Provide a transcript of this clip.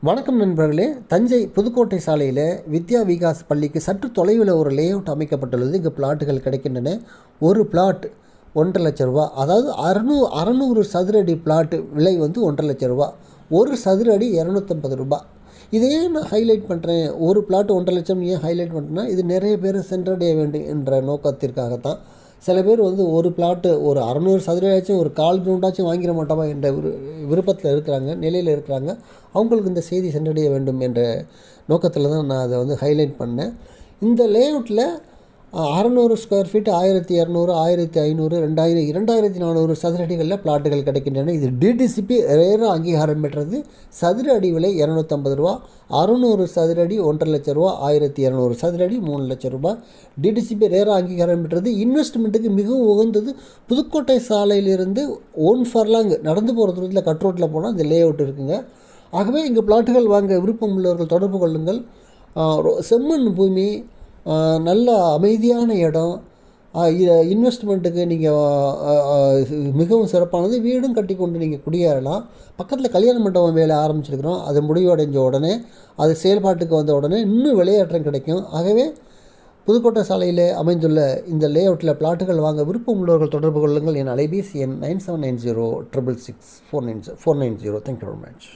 வணக்கம் நண்பர்களே. தஞ்சை புதுக்கோட்டை சாலையில் வித்யா விகாஸ் பள்ளிக்கு சற்று தொலைவில் ஒரு லே அவுட் அமைக்கப்பட்டுள்ளது. இங்கே பிளாட்டுகள் கிடைக்கின்றன. ஒரு பிளாட் 1,50,000 லட்ச ரூபா. அதாவது 600 சதுரடி பிளாட்டு விலை வந்து 1,50,000 லட்ச ரூபா. ஒரு சதுர அடி 250 ரூபா. இதே நான் ஹைலைட் பண்ணுறேன். ஒரு பிளாட் 1,50,000 லட்சம் ஏன் ஹைலைட் பண்ணுறேன்னா, இது நிறைய பேர் சென்றடைய வேண்டும் என்ற நோக்கத்திற்காகத்தான். சில பேர் வந்து ஒரு பிளாட்டு ஒரு 600 சதுரடியாச்சும் ஒரு 1/4 கிரவுண்டாச்சும் வாங்கிட மாட்டோமா என்ற விருப்பத்தில் இருக்கிறாங்க, நிலையில் இருக்கிறாங்க. அவங்களுக்கு இந்த செய்தி சென்றடைய வேண்டும் என்ற நோக்கத்தில் தான் நான் அதை வந்து ஹைலைட் பண்ணேன். இந்த லேஅவுட்டில் 600 ஸ்கொயர் ஃபீட் 1200, 1500, 2000, 2400 சதுரடிகளில் பிளாட்டுகள் கிடைக்கின்றன. இது டிடிசிபி ரேர அங்கீகாரம் பெற்றது. சதுர அடி விலை 250 ரூபா. 600 சதுரடி 1,50,000 லட்ச ரூபா. 1200 சதுரடி 3 லட்சம் ரூபா. டிடிசிபி ரேர அங்கீகாரம் பெற்றது. இன்வெஸ்ட்மெண்ட்டுக்கு மிகவும் உகந்தது. புதுக்கோட்டை சாலையிலிருந்து 1 ஃபர்லாங் நடந்து போகிற தூரத்தில் கட் ரோட்டில் போனால் இந்த லே அவுட் இருக்குங்க. ஆகவே இங்கே பிளாட்டுகள் வாங்க விருப்பம் உள்ளவர்கள் தொடர்பு கொள்ளுங்கள். செம்மண் பூமி, நல்ல அமைதியான இடம், இன்வெஸ்ட்மெண்ட்டுக்கு நீங்கள் மிகவும் சிறப்பானது. வீடும் கட்டி கொண்டு நீங்கள் குடியேறலாம். பக்கத்தில் கல்யாண மண்டபம் வேலை ஆரம்பிச்சிருக்கிறோம். அது முடிவடைஞ்ச உடனே, அது செயல்பாட்டுக்கு வந்த உடனே இன்னும் விலையேற்றம் கிடைக்கும். ஆகவே புதுக்கோட்டை சாலையில் அமைந்துள்ள இந்த லே அவுட்டில் பிளாட்டுகள் வாங்க விருப்பம் உள்ளவர்கள் தொடர்பு கொள்ளுங்கள். என் அலைபேசி எண் 9790 666 490. Thank you very much.